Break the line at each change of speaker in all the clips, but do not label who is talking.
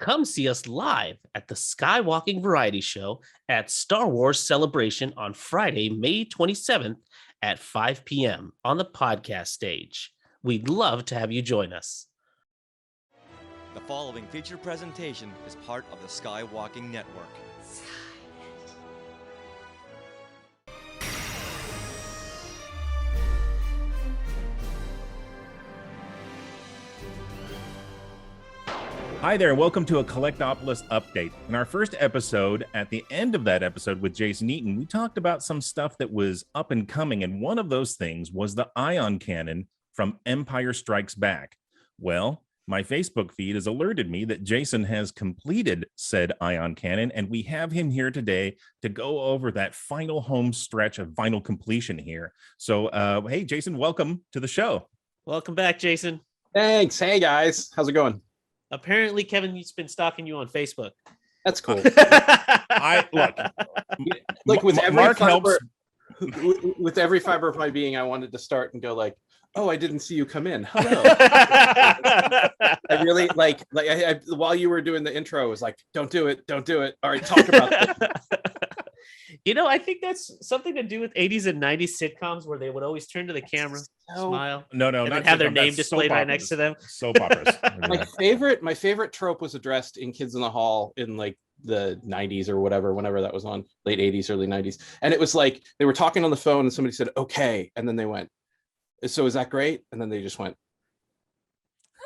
come see us live at the Skywalking Variety Show at Star Wars Celebration on Friday, May 27th at 5 p.m. on the podcast stage. We'd love to have you join us.
The following featured presentation is part of the Skywalking Network.
Hi there, and welcome to a Collect-Opolis update. In our first episode, at the end of that episode with Jason Eaton, we talked about some stuff that was up and coming, and one of those things was the ion cannon from Empire Strikes Back. Well, my Facebook feed has alerted me that Jason has completed said ion cannon, and we have him here today to go over that final home stretch of final completion here. So, hey, Jason, welcome to the show.
Welcome back, Jason.
Thanks. Hey, guys. How's it going?
Apparently, Kevin's been stalking you on Facebook.
That's cool.
I look,
like with every
Mark
fiber,
helps.
with every fiber of my being, I wanted to start and go like, "Oh, I didn't see you come in. Hello." I really like I while you were doing the intro, I was like, "Don't do it. Don't do it. All right, talk about it."
You know, I think that's something to do with 80s and 90s sitcoms where they would always turn to the camera, smile.
No,
and
not
then have their
sitcom,
name
that's
displayed
soap
right
operas.
next to them.
Soap operas.
My favorite trope was addressed in Kids in the Hall in like the 90s or whatever, whenever that was on, late 80s, early 90s. And it was like they were talking on the phone and somebody said, "Okay," and then they went, "So is that great?" And then they just went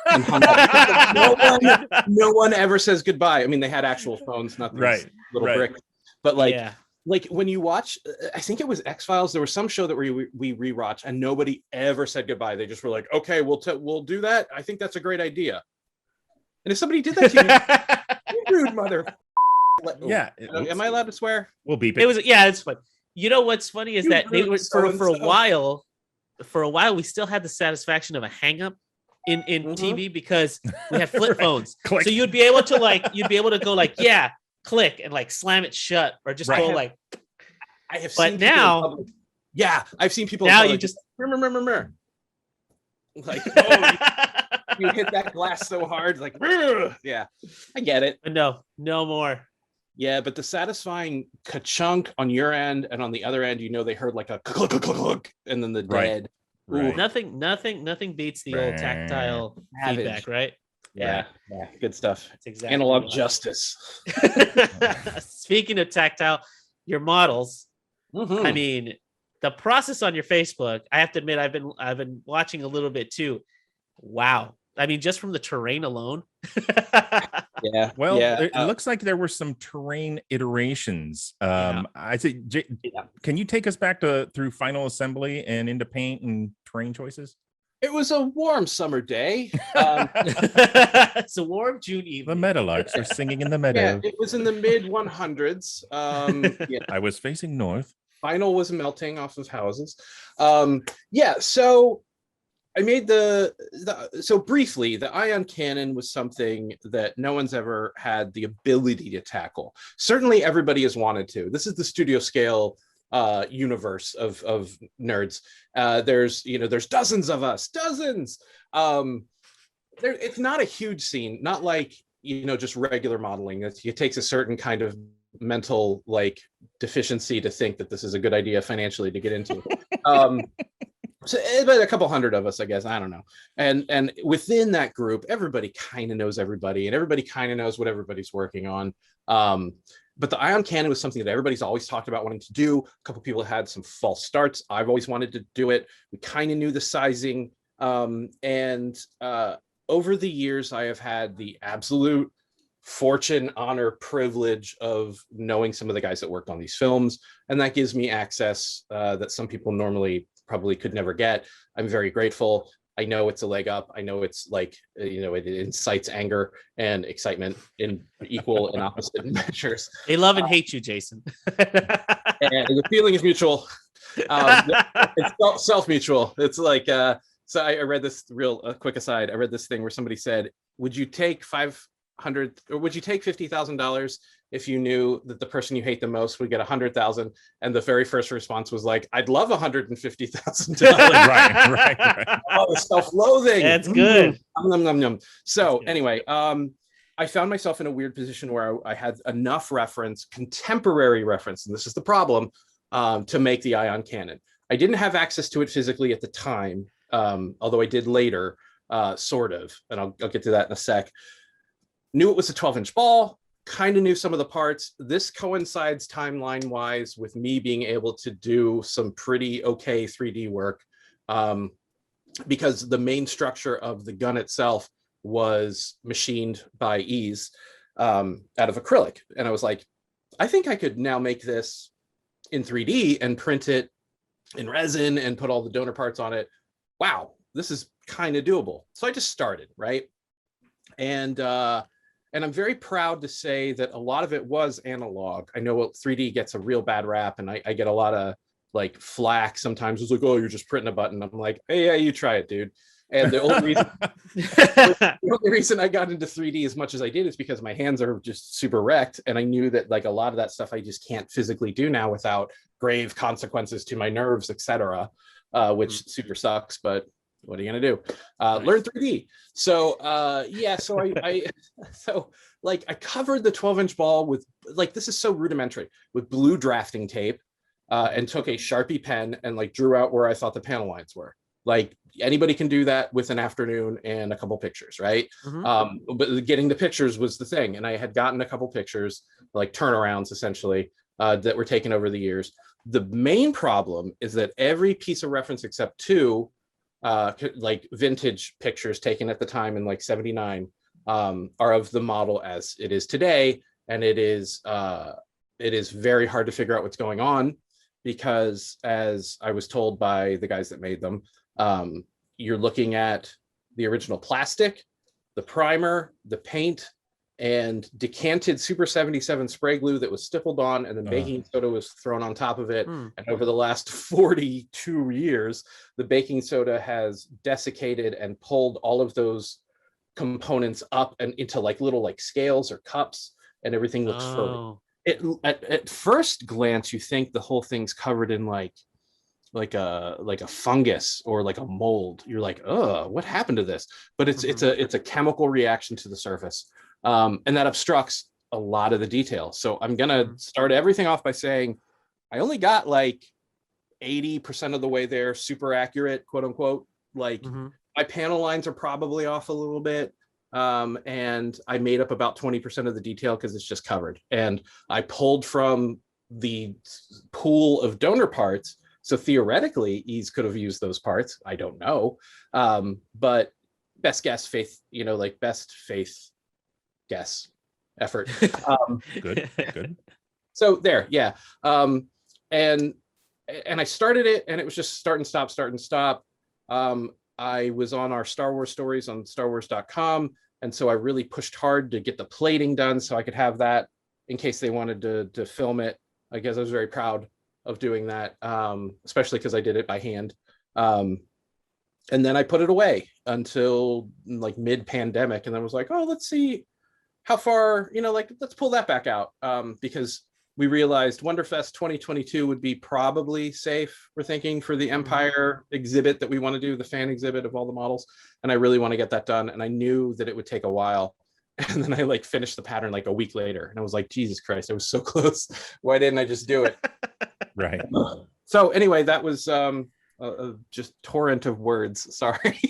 and hung up. No one ever says goodbye. I mean, they had actual phones, not these little bricks. But like when you watch, I think it was X-Files, there was some show that we rewatched and nobody ever said goodbye. They just were like, "Okay, we'll do that. I think that's a great idea." And if somebody did that to you, rude mother.
Yeah.
Am I allowed to swear?
We'll beep it.
It was, yeah, it's fun. You know what's funny is that they were for a while, we still had the satisfaction of a hang up in TV because we had flip phones. So you'd be able to go like, yeah, click and like slam it shut or just go like.
I have
but
seen
now,
I've seen people
now
you
like, just
like you hit that glass so hard, like yeah, I get it.
No more.
Yeah, but the satisfying ka-chunk on your end and on the other end, they heard like a click, and then the dead.
Right.
Nothing beats the old tactile feedback, right?
Yeah, good stuff.
That's exactly
analog justice.
Speaking of tactile, your models. I mean, the process on your Facebook, I have to admit, I've been watching a little bit too. Wow. I mean, just from the terrain alone.
Yeah.
Well, it looks like there were some terrain iterations. I say, can you take us back through final assembly and into paint and terrain choices?
It was a warm summer day.
It's a warm June evening.
The meadowlarks are singing in the meadow.
Yeah, it was in the mid 100s.
I was facing north.
Vinyl was melting off of houses. So I made so briefly, the ion cannon was something that no one's ever had the ability to tackle. Certainly everybody has wanted to. This is the studio scale universe of nerds. There's dozens of us, dozens. It's not a huge scene, not like just regular modeling. It takes a certain kind of mental like deficiency to think that this is a good idea financially to get into. So about a couple hundred of us, I guess. I don't know. And within that group, everybody kind of knows everybody, and everybody kind of knows what everybody's working on. But the ion cannon was something that everybody's always talked about wanting to do. A couple people had some false starts. I've always wanted to do it. We kind of knew the sizing. And over the years, I have had the absolute fortune, honor, privilege of knowing some of the guys that worked on these films. And that gives me access that some people normally probably could never get. I'm very grateful. I know it's a leg up. I know it's like, it incites anger and excitement in equal and opposite measures.
They love and hate you, Jason.
And the feeling is mutual. It's self-mutual. It's like, so I read this quick aside. I read this thing where somebody said, would you take $50,000 if you knew that the person you hate the most would get 100,000? And the very first response was like, I'd love $150,000.
right.
Oh, self-loathing.
That's good.
So anyway, I found myself in a weird position where I had enough contemporary reference, and this is the problem, to make the ion cannon. I didn't have access to it physically at the time, although I did later, sort of, and I'll get to that in a sec. Knew it was a 12-inch ball, kind of knew some of the parts. This coincides timeline-wise with me being able to do some pretty okay 3D work, because the main structure of the gun itself was machined by ease out of acrylic. And I was like, I think I could now make this in 3D and print it in resin and put all the donor parts on it. Wow, this is kind of doable. So I just started, right? And I'm very proud to say that a lot of it was analog. I know 3D gets a real bad rap, and I get a lot of like flack sometimes. It's like, oh, you're just printing a button. I'm like, hey, yeah, you try it, dude. And the only reason I got into 3D as much as I did is because my hands are just super wrecked. And I knew that like a lot of that stuff I just can't physically do now without grave consequences to my nerves, etc., which super sucks. But what are you going to do? Learn 3D. So so I covered the 12-inch ball with, like, this is so rudimentary, with blue drafting tape, and took a Sharpie pen and like drew out where I thought the panel lines were. Like, anybody can do that with an afternoon and a couple pictures, right? But getting the pictures was the thing. And I had gotten a couple pictures, like turnarounds essentially, that were taken over the years. The main problem is that every piece of reference except two, like vintage pictures taken at the time in like 79, are of the model as it is today. And it is very hard to figure out what's going on, because as I was told by the guys that made them, you're looking at the original plastic, the primer, the paint, and decanted Super 77 spray glue that was stippled on, and then baking soda was thrown on top of it. And over the last 42 years, the baking soda has desiccated and pulled all of those components up and into like little like scales or cups, and everything looks furry. At first glance, you think the whole thing's covered in like a fungus or like a mold. You're like, oh, what happened to this? But it's a chemical reaction to the surface, and that obstructs a lot of the detail. So I'm gonna start everything off by saying I only got like 80% of the way there, super accurate, quote unquote. Like my panel lines are probably off a little bit, and I made up about 20% of the detail because it's just covered. And I pulled from the pool of donor parts. So theoretically, Ease could have used those parts. I don't know. But best guess, best faith guess effort.
Good.
So there, yeah. And I started it, and it was just start and stop. I was on our Star Wars stories on StarWars.com. And so I really pushed hard to get the plating done so I could have that in case they wanted to film it. I guess I was very proud of doing that, especially because I did it by hand. And then I put it away until like mid-pandemic, and then was like, oh, let's see how far, let's pull that back out, because we realized Wonderfest 2022 would be probably safe, we're thinking, for the Empire exhibit that we want to do, the fan exhibit of all the models. And I really want to get that done. And I knew that it would take a while. And then I like finished the pattern like a week later. And I was like, Jesus Christ, I was so close. Why didn't I just do it?
Right.
So anyway, that was just torrent of words. Sorry.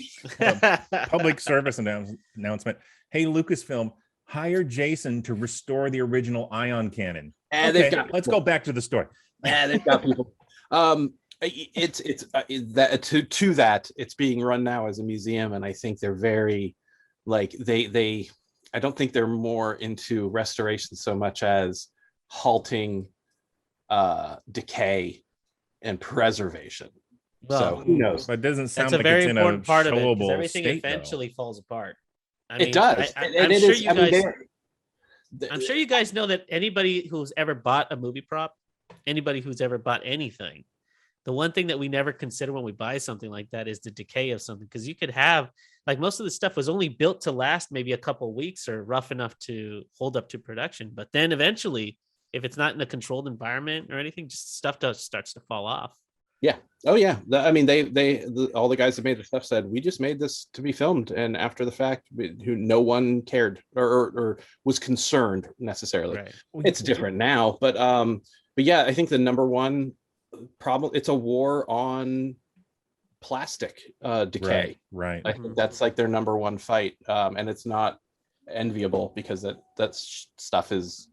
Public service announcement. Hey, Lucasfilm, hire Jason to restore the original ion cannon. Let's go back to the story.
They've got people. It's being run now as a museum, and I think they're very I don't think they're more into restoration so much as halting decay and preservation.
Well,
so who knows?
But it doesn't sound
that's
like
a very
it's in
important
a
part of it, because
showable
everything
state,
eventually falls apart.
It does.
I'm sure you guys know that anybody who's ever bought a movie prop, anybody who's ever bought anything, the one thing that we never consider when we buy something like that is the decay of something. Because you could have, like, most of the stuff was only built to last maybe a couple of weeks or rough enough to hold up to production. But then eventually, if it's not in a controlled environment or anything, just stuff starts to fall off.
Yeah. Oh yeah. I mean, all the guys that made the stuff said we just made this to be filmed, and after the fact, who no one cared or was concerned necessarily.
Right.
It's different now, but yeah, I think the number one problem, it's a war on plastic decay.
Right.
I think that's like their number one fight, and it's not enviable because that stuff is,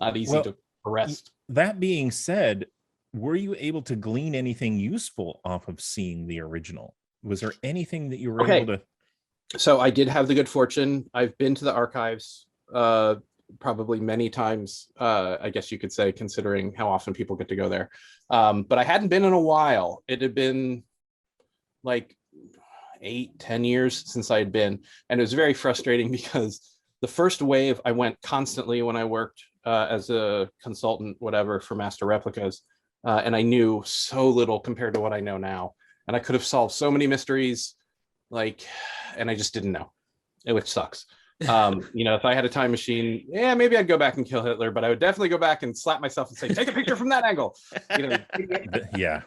not easy to arrest.
That being said, were you able to glean anything useful off of seeing the original? Was there anything that you were able to?
So I did have the good fortune. I've been to the archives probably many times, I guess you could say, considering how often people get to go there. But I hadn't been in a while. It had been like 8-10 years since I had been. And it was very frustrating because the first wave, I went constantly when I worked as a consultant, whatever, for Master Replicas. And I knew so little compared to what I know now. And I could have solved so many mysteries, and I just didn't know, which sucks. If I had a time machine, maybe I'd go back and kill Hitler, but I would definitely go back and slap myself and say, take a picture from that angle.
Yeah.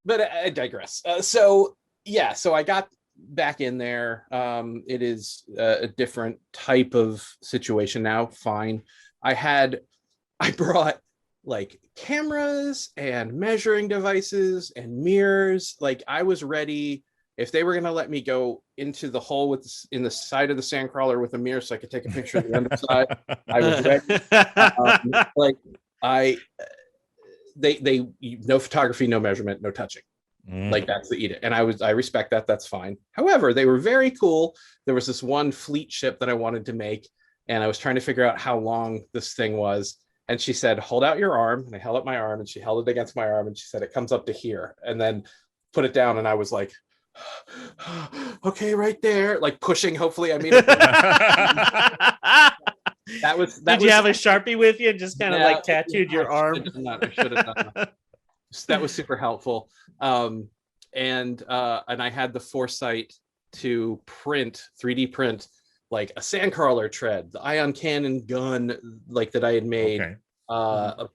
But I digress. So I got back in there. It is a different type of situation now. Fine. I brought cameras and measuring devices and mirrors. I was ready. If they were going to let me go into the hole in the side of the sandcrawler with a mirror so I could take a picture of the underside, I was ready. They no photography, no measurement, no touching. That's the edict. And I respect that. That's fine. However, they were very cool. There was this one fleet ship that I wanted to make, and I was trying to figure out how long this thing was. And she said, hold out your arm. And I held up my arm, and she held it against my arm, and she said, it comes up to here. And then put it down. And I was like, okay, right there, pushing. Hopefully I made it. Did
you have a Sharpie with you and just kind of tattooed your arm?
I should have done that. That was super helpful. And I had the foresight to 3D print a sandcrawler tread, the ion cannon gun that I had made, a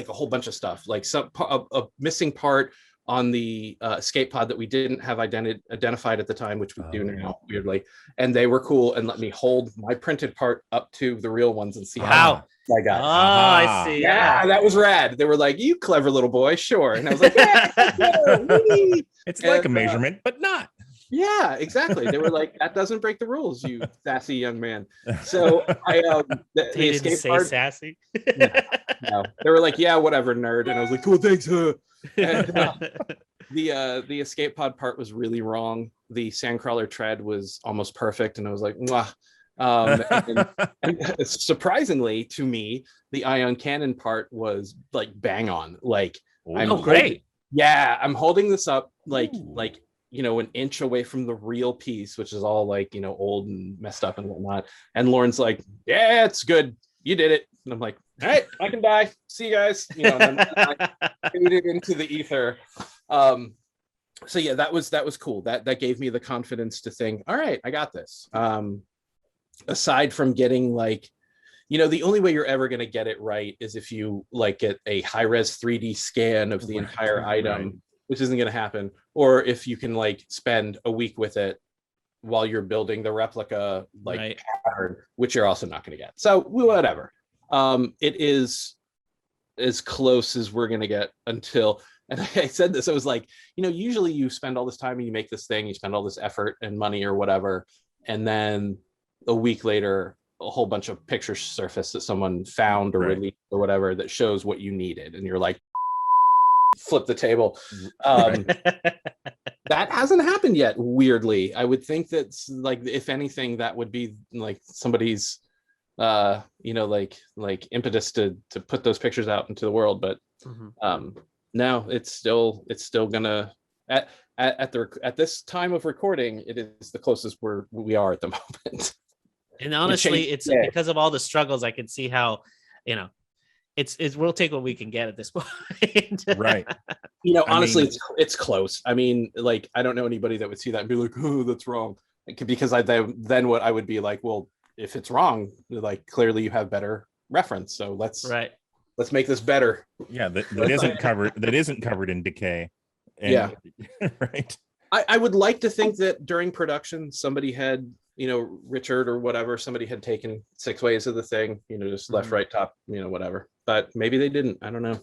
whole bunch of stuff, a missing part on the escape pod that we didn't have identified at the time, which we do now, weirdly. And they were cool and let me hold my printed part up to the real ones and see how I got.
I see.
Yeah, that was rad. They were like, you clever little boy, sure. And I was like,
it's like a measurement, but not.
Yeah, exactly. They were like, that doesn't break the rules, you sassy young man. So
they didn't say part, sassy.
No. They were like, yeah, whatever, nerd. And I was like, cool, thanks. And, the escape pod part was really wrong. The sandcrawler tread was almost perfect, and I was like, mwah. And surprisingly to me, the ion cannon part was bang on.
Great.
I'm holding this up an inch away from the real piece, which is all old and messed up and whatnot. And Lauren's like, yeah, it's good, you did it. And I'm like, all right, I can die, see you guys. And then I faded into the ether. So yeah, that was cool. That gave me the confidence to think, all right, I got this. Aside from getting the only way you're ever going to get it right is if you get a high-res 3D scan of the entire item, which isn't going to happen, or if you can spend a week with it while you're building the replica pattern, which you're also not going to get. So whatever. It is as close as we're going to get until, and I said this, I was like, usually you spend all this time and you make this thing, you spend all this effort and money or whatever, and then a week later, a whole bunch of pictures surface that someone found or released or whatever that shows what you needed. And you're like, flip the table. That hasn't happened yet, weirdly. I would think that if anything, that would be somebody's impetus to put those pictures out into the world. But no, it's still gonna at this time of recording, it is the closest we are at the moment.
And honestly, it's because of all the struggles, I can see how, it's we'll take what we can get at this point.
Right.
Honestly, it's close. I mean, I don't know anybody that would see that and be like, oh, that's wrong. Because then what I would be like, well, if it's wrong, clearly you have better reference. So let's let's make this better.
Yeah, that isn't covered in decay. And,
yeah.
Right.
I would like to think that during production, somebody had, Richard or whatever, somebody had taken 6 ways of the thing, just left, right, top, whatever. But maybe they didn't. I don't know.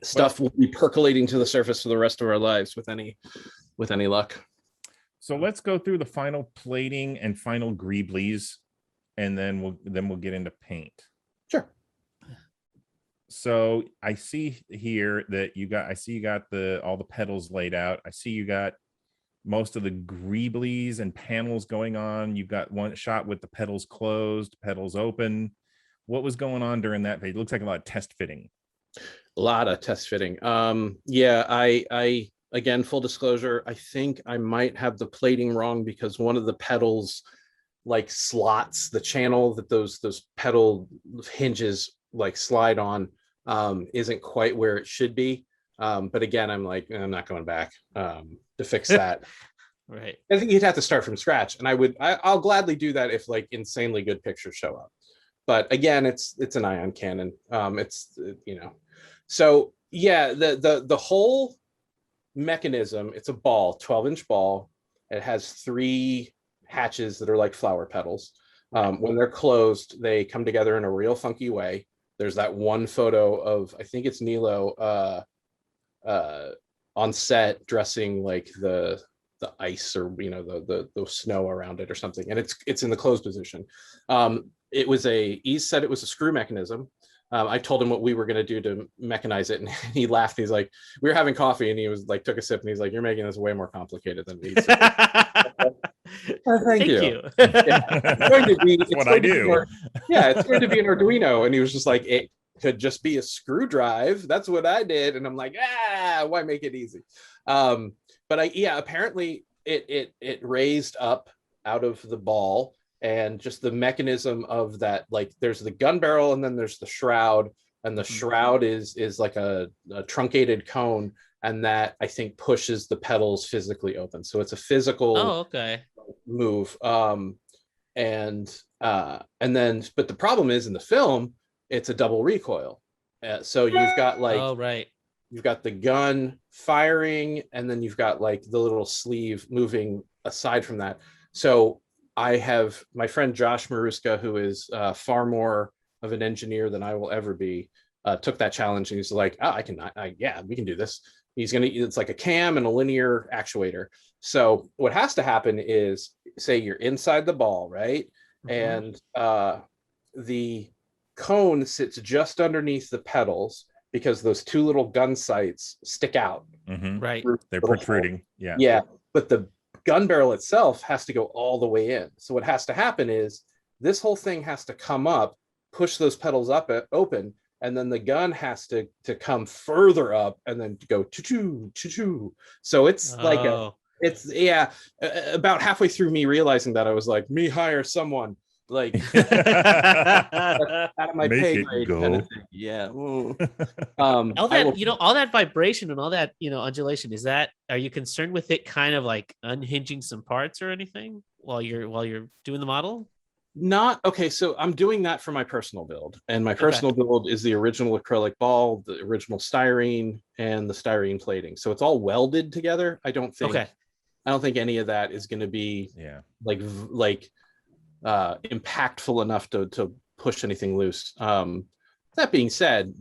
Stuff will be percolating to the surface for the rest of our lives with any luck.
So let's go through the final plating and final greeblies, and then we'll get into paint.
Sure.
So I see here that you got all the pedals laid out. I see you got most of the greeblies and panels going on. You've got one shot with the pedals closed, pedals open. What was going on during that phase? It looks like a lot of test fitting.
A lot of test fitting. I again, full disclosure, I think I might have the plating wrong because one of the pedals like slots, the channel that those pedal hinges like slide on isn't quite where it should be. But again, I'm not going back to fix that.
Right.
I think you'd have to start from scratch, and I'll gladly do that if like insanely good pictures show up. But again, it's an ion cannon. So yeah, the whole mechanism, it's a ball, 12-inch ball. It has 3 hatches that are like flower petals. When they're closed, they come together in a real funky way. There's that one photo of, I think it's Nilo on set dressing like the ice or the snow around it or something, and it's in the closed position. He said it was a screw mechanism. I told him what we were going to do to mechanize it, and he laughed. He's like, we were having coffee, and he was like, took a sip, and he's like, "You're making this way more complicated than me." Thank you. Yeah. It's going to be
what I do.
It's going to be an Arduino, and he was just like, it could just be a screw drive. That's what I did, and I'm like, why make it easy? But apparently it raised up out of the ball. And just the mechanism of that, like there's the gun barrel and then there's the shroud, and the shroud is like a truncated cone, and that I think pushes the pedals physically open. So it's a physical move. And then, but the problem is in the film, it's a double recoil. So you've got like, you've got the gun firing, and then you've got like the little sleeve moving aside from that. So I have my friend Josh Maruska, who is far more of an engineer than I will ever be, took that challenge, and he's like, we can do this. It's like a cam and a linear actuator. So what has to happen is, say you're inside the ball, right? And the cone sits just underneath the pedals because those 2 little gun sights stick out.
Right.
They're protruding. Yeah.
Yeah. But the gun barrel itself has to go all the way in. So what has to happen is this whole thing has to come up, push those pedals up open, and then the gun has to come further up and then go choo choo. So it's about halfway through me realizing that, I was like, me hire someone like out of my pay grade kind of thing. Yeah.
All that all that vibration and all that undulation, are you concerned with it kind of like unhinging some parts or anything while you're doing the model?
Not okay. So I'm doing that for my personal build, and my personal build is the original acrylic ball, the original styrene, and the styrene plating. So it's all welded together. I don't think any of that is going to be like impactful enough to push anything loose. That being said,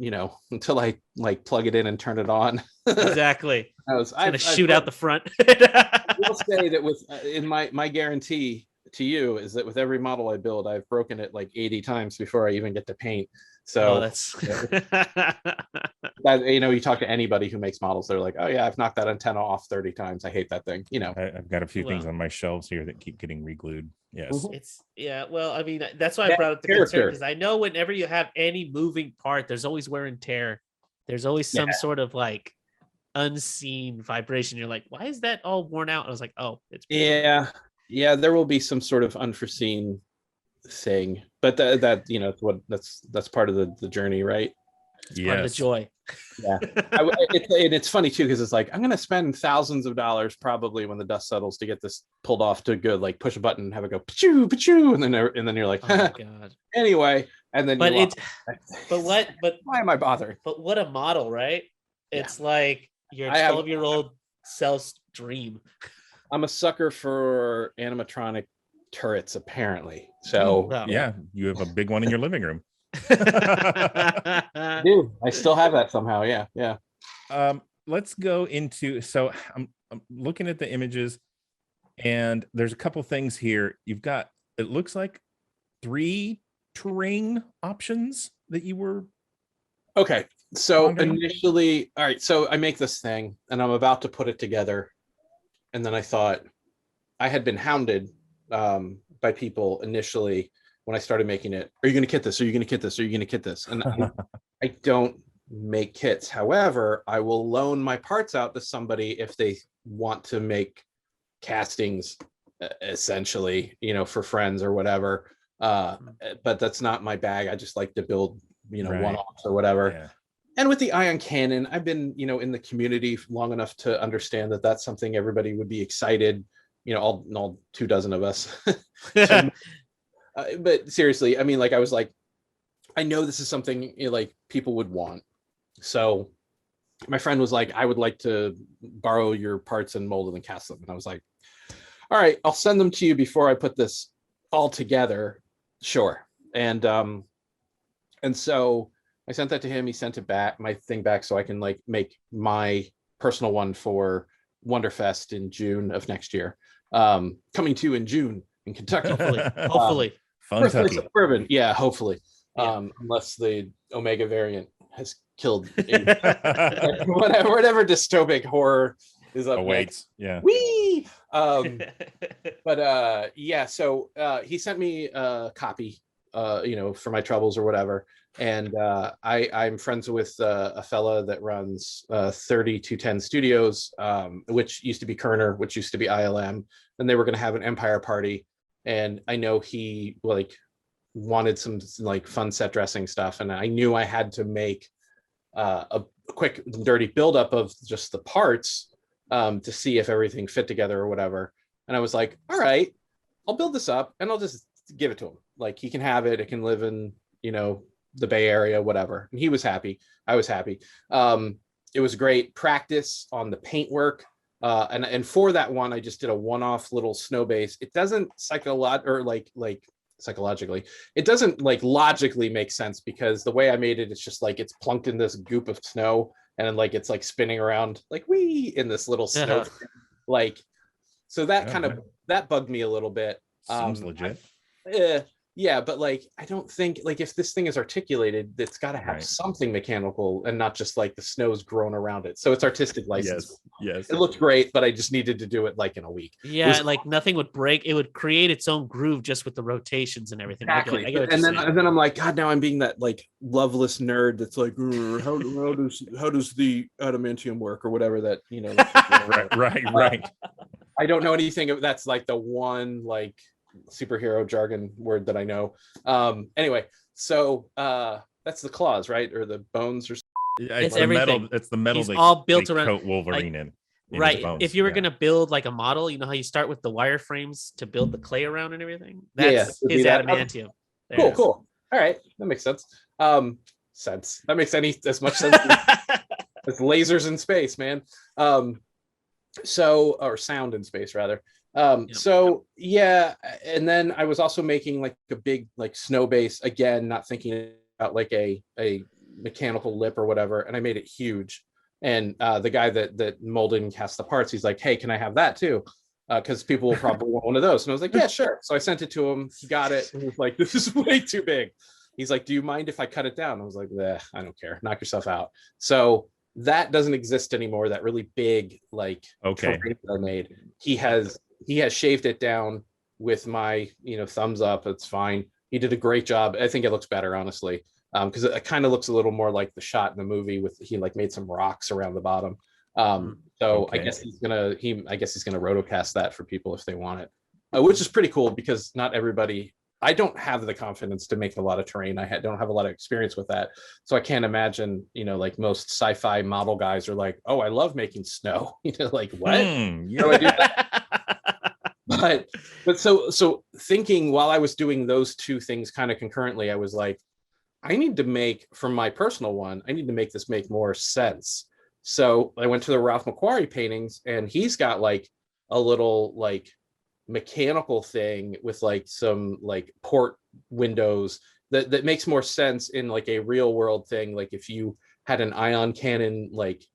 until I like plug it in and turn it on,
exactly, I'm gonna shoot out the front.
I will say that with in my guarantee to you is that with every model I build, I've broken it like 80 times before I even get to paint. So
that's
that, you talk to anybody who makes models, they're like, oh yeah, I've knocked that antenna off 30 times. I hate that thing.
I've got a few things on my shelves here that keep getting re-glued. Yes.
Well, I mean, that's why I brought up the concern, because I know whenever you have any moving part, there's always wear and tear. There's always some sort of like unseen vibration. You're like, why is that all worn out? And I was like, oh, it's
there will be some sort of unforeseen thing, but that's part of the journey, right?
It's part of the joy.
Yeah. It's funny too, because it's like, I'm gonna spend thousands of dollars probably when the dust settles to get this pulled off to good, like push a button and have it go pa-choo, pa-choo, and then you're like, oh my God. Anyway, and then
But
you
it's
lost.
but
Why am I bothered?
but what a model, right? It's like your
I have-
12-year-old self's dream.
I'm a sucker for animatronic turrets, apparently. So
Wow.
Yeah, you have a big one in your living room.
I do. I still have that somehow. Yeah.
Let's go into. So I'm looking at the images, and there's a couple things here. You've got. It looks like 3 terrain options that you were.
Okay. So
wondering?
initially, all right. So I make this thing, and I'm about to put it together, and then I thought I had been hounded by people initially when I started making it. Are you going to kit this? Are you going to kit this? Are you going to kit this? And I don't make kits. However, I will loan my parts out to somebody if they want to make castings, essentially, for friends or whatever. But that's not my bag. I just like to build,
Right.
one-offs or whatever.
Yeah.
And with the ion cannon, I've been, in the community long enough to understand that that's something everybody would be excited, all 24 of us. But seriously, I mean, like, I was like, I know this is something like people would want. So my friend was like, I would like to borrow your parts and mold them and cast them. And I was like, all right, I'll send them to you before I put this all together. Sure. And so I sent that to him. He sent it back, my thing back, so I can like make my personal one for Wonderfest in June of next year. Coming to you in June in Kentucky.
Hopefully.
Funtucky.
Suburban. Yeah, hopefully.
Yeah.
Unless the Omega variant has killed whatever dystopic horror is up
Awaits. Yeah.
Whee! But yeah, so he sent me a copy, for my troubles or whatever. And I'm friends with a fella that runs 3210 Studios, which used to be Kerner, which used to be ILM. And they were going to have an Empire party. And I know he wanted some like fun set dressing stuff. And I knew I had to make a quick, dirty buildup of just the parts to see if everything fit together or whatever. And I was like, all right, I'll build this up and I'll just give it to him. Like, he can have it. It can live in, the Bay Area, whatever. And he was happy. I was happy. It was great practice on the paintwork. And for that one, I just did a one-off little snow base. It doesn't psychologically, it doesn't logically make sense, because the way I made it, it's just like it's plunked in this goop of snow, and then it's like spinning around like wee in this little snow. So that kind of that bugged me a little bit.
Seems legit.
Yeah, but I don't think if this thing is articulated, it's got to have something mechanical and not just the snow's grown around it. So it's artistic license.
Yes.
It looked great, but I just needed to do it in a week.
Yeah, nothing would break. It would create its own groove just with the rotations and everything.
Exactly.
I get
and then I'm like, God, now I'm being that loveless nerd that's like, how does the adamantium work or whatever that
Right.
I don't know anything of that's the one superhero jargon word that I know. Anyway, so that's the claws, right? Or the bones, or
It's
the
everything.
metal.
It's the metal.
He's all built around
coat Wolverine in.
Right.
His bones.
If you were gonna build a model, you know how you start with the wireframes to build the clay around and everything. That's his adamantium.
Cool. All right, that makes sense. That makes as much sense as lasers in space, man. Or sound in space rather. So yeah, and then I was also making a big snow base, again, not thinking about a mechanical lip or whatever, and I made it huge. And the guy that molded and cast the parts, he's like, hey, can I have that too? Because people will probably want one of those. And I was like, yeah, sure. So I sent it to him. He got it. And he was like, this is way too big. He's like, do you mind if I cut it down? I was like, I don't care. Knock yourself out. So that doesn't exist anymore. That really big terrain that I made. He has shaved it down with my thumbs up. It's fine. He did a great job. I think it looks better, honestly, because it kind of looks a little more like the shot in the movie with he made some rocks around the bottom. I guess he's gonna rotocast that for people if they want it, which is pretty cool, because not everybody. I don't have the confidence to make a lot of terrain. Don't have a lot of experience with that, so I can't imagine most sci-fi model guys are like, oh, I love making snow. What? How do I do that? But so thinking while I was doing those two things kind of concurrently, I was like, I need to make, for my personal one, I need to make this make more sense. So I went to the Ralph Macquarie paintings, and he's got like a little like mechanical thing with like some like port windows that makes more sense in like a real world thing. Like if you had an ion cannon, like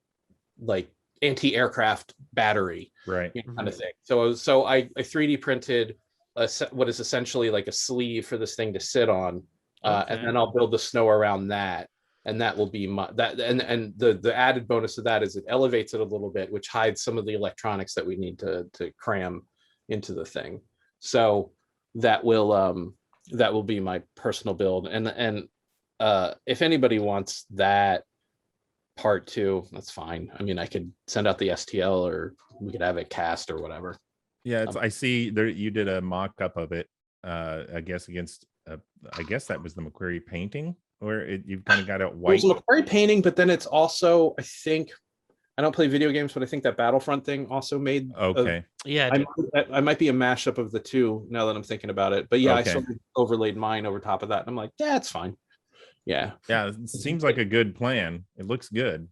anti-aircraft battery,
Right.
kind of thing. So I 3D printed what is essentially like a sleeve for this thing to sit on, and then I'll build the snow around that, and that will be my that. And the added bonus of that is it elevates it a little bit, which hides some of the electronics that we need to cram into the thing. So that will be my personal build. And if anybody wants that part too, that's fine. I mean, I could send out the STL, or we could have it cast or whatever.
Yeah, I see there you did a mock-up of it, I guess against I guess that was the Macquarie painting, or you've kind of got it white.
It was a Macquarie painting, but then it's also, I think, I don't play video games, but I think that Battlefront thing also made.
Okay.
Yeah,
I might be a mashup of the two now that I'm thinking about it. But yeah,
Okay.
I sort of overlaid mine over top of that, and I'm like, yeah, it's fine. Yeah.
Yeah, it seems like a good plan. It looks good.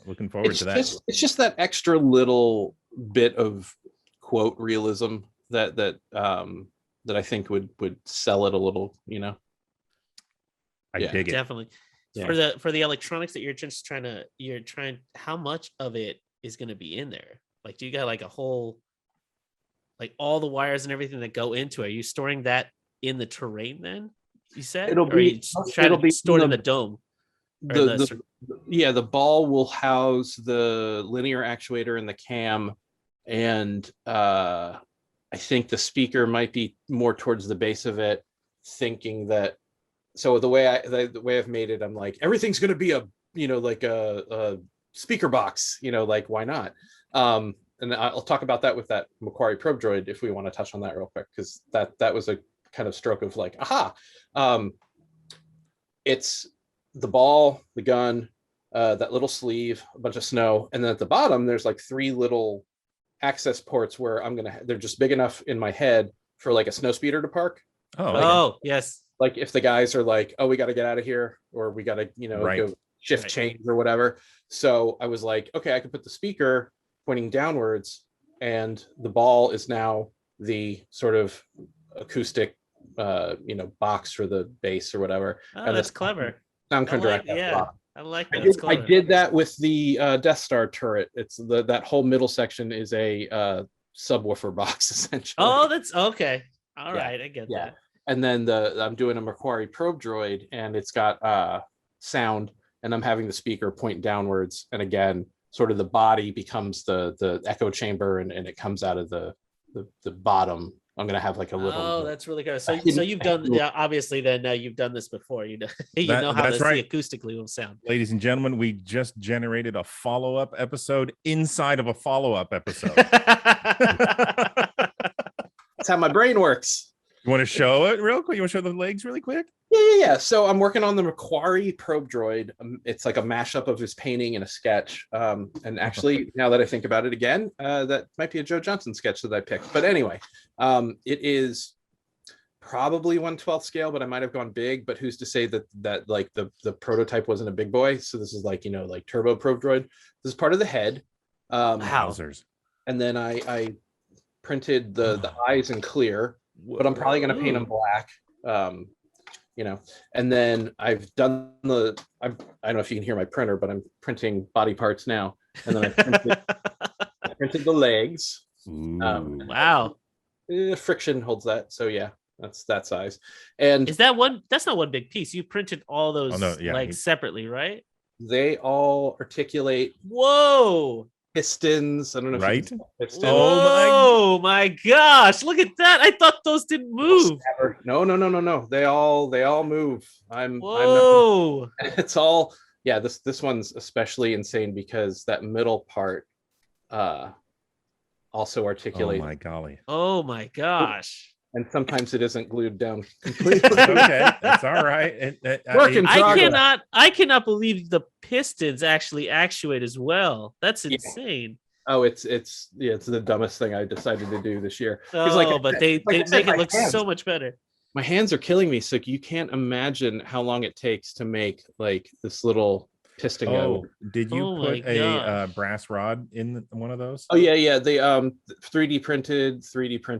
Looking forward to that.
It's just that extra little bit of quote realism that I think would sell it a little,
I
yeah,
dig it.
definitely.
Yeah.
For the electronics that you're trying, how much of it is going to be in there? Like, do you got like a whole, like all the wires and everything that go into it? Are you storing that in the terrain then? You said,
It'll
or are you
be-
trying
it'll
to
be
store it in
the-
the dome?
The ball will house the linear actuator and the cam, and I think the speaker might be more towards the base of it, thinking that. So the way I've made it, I'm like, everything's going to be like a speaker box, like why not? And I'll talk about that with that Macquarie probe droid if we want to touch on that real quick, because that was a kind of stroke of like, aha. It's the ball, the gun, that little sleeve, a bunch of snow, and then at the bottom there's like 3 little access ports where they're just big enough in my head for like a snow speeder to park.
Oh, yes.
Like if the guys are like, oh, we got to get out of here, or we got to,
Right.
go shift change or whatever. So I was like, okay, I can put the speaker pointing downwards, and the ball is now the sort of acoustic, box for the bass or whatever.
Oh,
And
that's
the
clever.
sound can direct that
Yeah,
bottom.
I like that.
I
That's
did, I
clever.
did that with the Death Star turret. It's that whole middle section is a subwoofer box essentially.
Oh, that's okay. All
Yeah,
right, I get
yeah.
that.
And then I'm doing a Macquarie probe droid, and it's got sound, and I'm having the speaker point downwards, and again, sort of the body becomes the echo chamber, and it comes out of the bottom. I'm gonna have like a little.
Oh, that's really good. So you've done, yeah, obviously then you've done this before. You know how
That's
the
right.
acoustically will sound.
Ladies and gentlemen, we just generated a follow-up episode inside of a follow-up episode.
That's how my brain works.
You want to show it real quick? You want to show the legs really quick?
Yeah. So I'm working on the Macquarie probe droid. It's like a mashup of his painting and a sketch. And actually, now that I think about it again, that might be a Joe Johnson sketch that I picked. But anyway, it is probably 1/12 scale, but I might have gone big. But who's to say that like the prototype wasn't a big boy? So this is like, like turbo probe droid. This is part of the head.
Wowzers.
And then I printed the eyes in clear, but I'm probably going to paint them black. And then I've done I don't know if you can hear my printer, but I'm printing body parts now. And then I printed the legs.
Wow.
Friction holds that. So yeah, that's that size. And
Is that one? That's not one big piece. You printed all those
yeah.
legs separately, right?
they all articulate
Whoa.
pistons. I don't know if you
Right?
can see pistons.
Oh my gosh. Look at that. I thought those didn't move.
No. They all move.
Whoa.
It's all, yeah, this one's especially insane because that middle part also
Oh
articulates,
my golly.
Oh my gosh.
and sometimes it isn't glued down completely.
Okay, that's all right.
Work in progress.
I cannot believe the pistons actually actuate as well. That's insane.
Oh, it's the dumbest thing I decided to do this year. 'Cause
Oh,
like I
but
said-
they
like I said,
make it
my
look
hands-
so much better.
my hands are killing me. So you can't imagine how long it takes to make like this little piston go.
Did you
Oh my
put a
gosh.
brass rod in one of those?
Oh yeah. They 3D printed,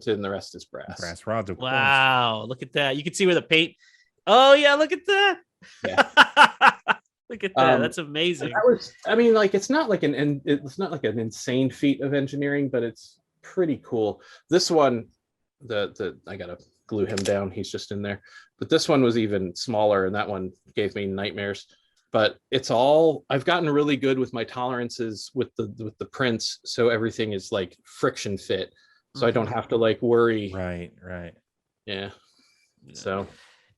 and the rest is brass.
Brass rods, of course.
Wow, look at that. You can see where the paint. Oh yeah, look at that.
Yeah.
Look at that. That's amazing.
That was, I mean, like it's not like an insane feat of engineering, but it's pretty cool. This one, I gotta glue him down. He's just in there. But this one was even smaller, and that one gave me nightmares. But it's all, I've gotten really good with my tolerances with the prints, so everything is like friction fit, so I don't have to like worry.
Right.
Yeah. So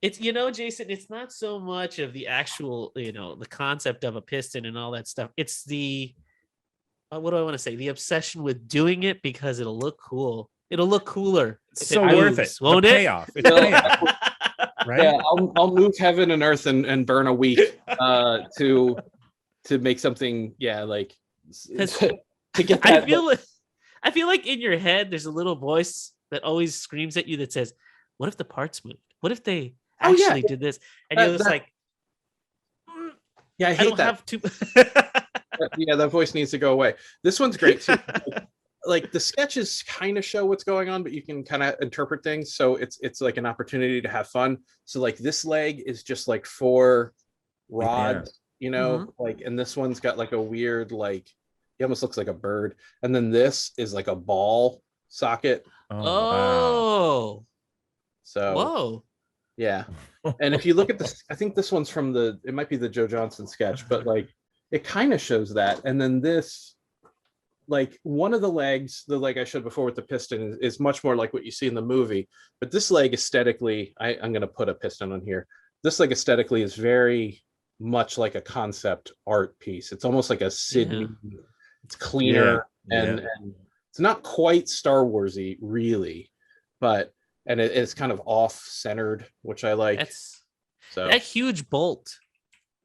It's, Jason, it's not so much of the actual, the concept of a piston and all that stuff. It's the, what do I want to say? The obsession with doing it because it'll look cool. It'll look cooler.
So worth it.
Won't
the
it?
Payoff. It's payoff. Right?
yeah, I'll move heaven and earth and burn a week to make something. Yeah, like to get that.
I feel like in your head there's a little voice that always screams at you that says, "What if the parts moved? What if they actually did this?" And you're just like,
yeah, I hate that.
Have to.
Yeah, that voice needs to go away. This one's great too. Like the sketches kind of show what's going on, but you can kind of interpret things. So it's like an opportunity to have fun. So like this leg is just like 4 rods, like, and this one's got like a weird, like, he almost looks like a bird. And then this is like a ball socket.
Oh.
Wow. So
whoa.
Yeah. And if you look at this, I think this one's from it might be the Joe Johnson sketch, but like it kind of shows that. And then this, like one of the legs, the leg I showed before with the piston is much more like what you see in the movie. But this leg aesthetically, I'm going to put a piston on here. This leg aesthetically is very much like a concept art piece. It's almost like a Sydney. Yeah. It's cleaner and it's not quite Star Warsy really, but it's kind of off-centered, which I like. That
huge bolt,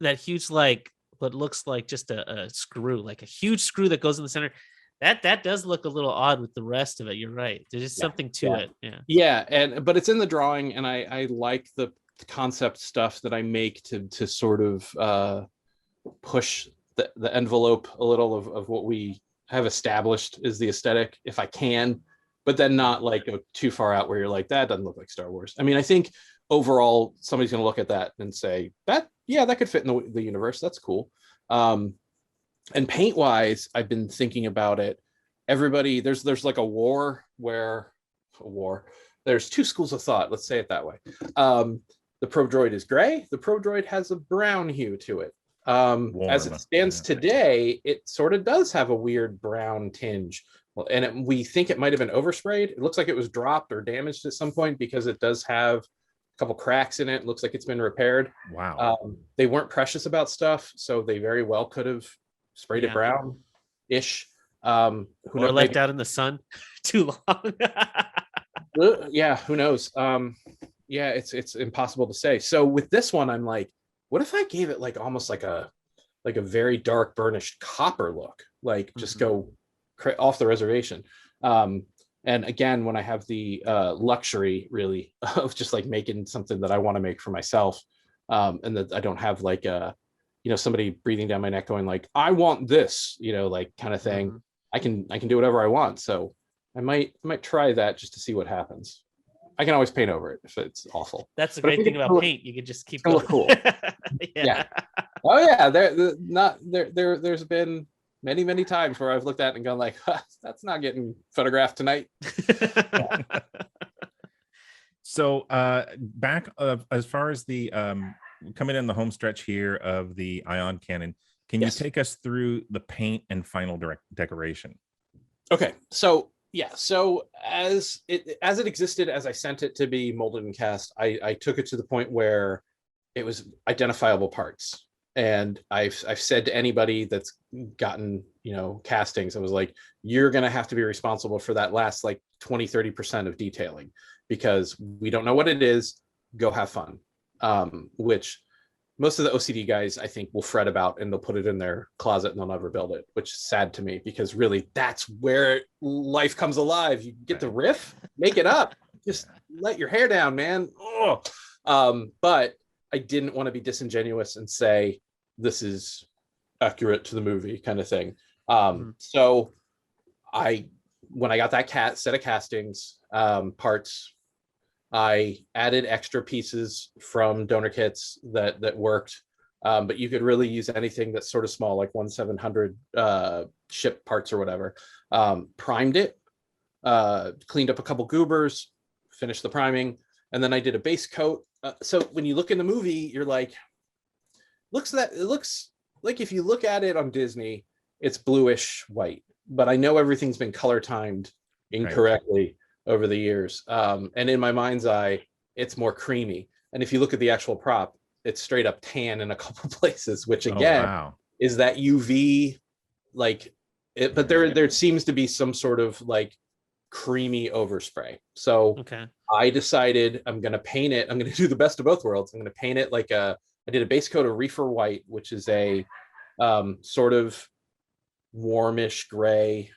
that huge, like what looks like just a screw, like a huge screw that goes in the center. That does look a little odd with the rest of it. You're right. There's just something to it.
Yeah. But it's in the drawing, and I like the concept stuff that I make to sort of push the envelope a little of what we have established is the aesthetic, if I can, but then not like go too far out where you're like, that doesn't look like Star Wars. I mean, I think overall somebody's going to look at that and say that could fit in the universe. That's cool. And paint wise, I've been thinking about it. Everybody, there's like there's 2 schools of thought. Let's say it that way. The Pro Droid is gray. The Pro Droid has a brown hue to it. As it stands today, it sort of does have a weird brown tinge. And we think it might have been oversprayed. It looks like it was dropped or damaged at some point because it does have a couple cracks in it. It looks like it's been repaired.
Wow.
They weren't precious about stuff, so they very well could have sprayed it brown-ish.
Or left out in the sun too long.
Yeah, who knows? It's impossible to say. So with this one, I'm like, what if I gave it like almost like a very dark burnished copper look, like just go off the reservation. And again, when I have the luxury really of just like making something that I want to make for myself, and that I don't have like somebody breathing down my neck going like, I want this, like kind of thing. I can do whatever I want. So I might try that just to see what happens. I can always paint over it if it's awful.
That's the great thing about paint. You can just keep going.
Cool. Yeah. Oh yeah. There's been many times where I've looked at it and gone like, that's not getting photographed tonight.
So back as far as the coming in the home stretch here of the ion cannon, can you take us through the paint and final decoration?
Okay. So as it existed, as I sent it to be molded and cast, I took it to the point where it was identifiable parts. And I've said to anybody that's gotten, castings, I was like, you're going to have to be responsible for that last like 20-30% of detailing, because we don't know what it is. Go have fun. Which most of the OCD guys, I think, will fret about, and they'll put it in their closet and they'll never build it, which is sad to me, because really that's where life comes alive. You get the riff, make it up. just let your hair down, man. Oh. But I didn't want to be disingenuous and say this is accurate to the movie kind of thing. So when I got that set of castings parts, I added extra pieces from donor kits that worked. But you could really use anything that's sort of small, like 1/700 ship parts or whatever. Primed it, cleaned up a couple goobers, finished the priming, and then I did a base coat. So when you look in the movie, you're like, it looks like if you look at it on Disney, it's bluish white. But I know everything's been color timed incorrectly over the years. And in my mind's eye, it's more creamy. And if you look at the actual prop, it's straight up tan in a couple places, which again is that UV like it, but there seems to be some sort of like creamy overspray. So I decided I'm going to paint it. I'm going to do the best of both worlds. I'm going to paint it like I did a base coat of reefer white, which is a sort of warmish gray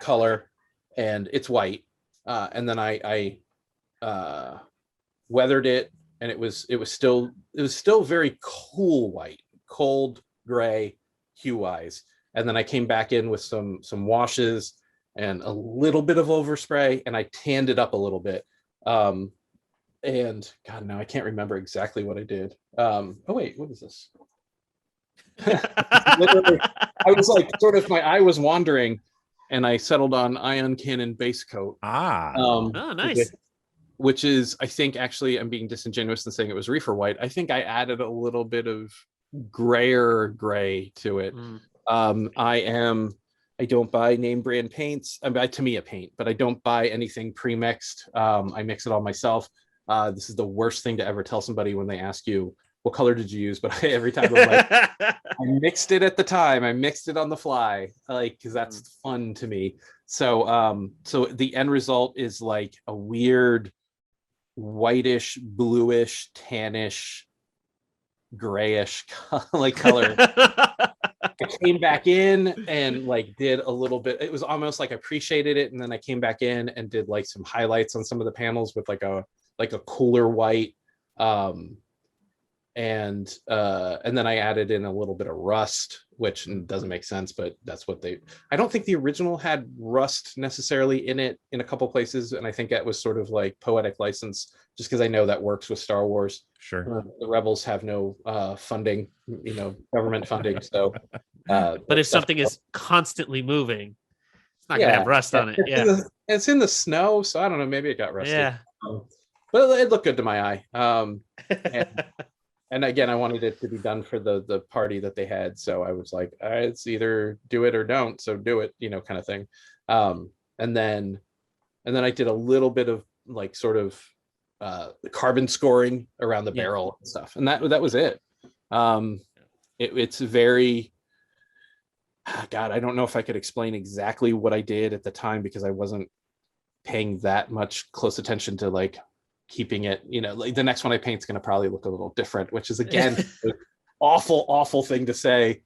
color, and it's white. And then I weathered it, and it was still very cool white, cold gray hue wise. And then I came back in with some washes and a little bit of overspray, and I tanned it up a little bit. And God, now I can't remember exactly what I did. Oh wait, what is this? Literally, I was like, sort of, my eye was wandering, and I settled on Ion Cannon base coat.
Oh, nice.
Which is, I think, actually, I'm being disingenuous in saying it was reefer white. I think I added a little bit of grayer gray to it. I don't buy name brand paints. I buy Tamiya paint, but I don't buy anything pre-mixed. I mix it all myself. This is the worst thing to ever tell somebody when they ask you, what color did you use? But every time I'm like, I mixed it at the time. I mixed it on the fly, like, because that's fun to me. So the end result is like a weird whitish, bluish, tannish, grayish like color. I came back in and like did a little bit. It was almost like I appreciated it, and then I came back in and did like some highlights on some of the panels with like a cooler white. And then I added in a little bit of rust, which doesn't make sense, but that's what I don't think the original had rust necessarily in it in a couple places, and I think that was sort of like poetic license, just because I know that works with Star Wars.
Sure.
The Rebels have no funding, government funding, so.
But if something is constantly moving, it's not gonna have rust on it.
It's in the snow, so I don't know. Maybe it got rusty.
Yeah.
But it looked good to my eye. And again, I wanted it to be done for the party that they had. So I was like, all right, it's either do it or don't. So do it, kind of thing. And then I did a little bit of like sort of carbon scoring around the barrel and stuff. And that was it. It's very, God, I don't know if I could explain exactly what I did at the time, because I wasn't paying that much close attention to like keeping it, like the next one I paint is going to probably look a little different, which is again an awful thing to say.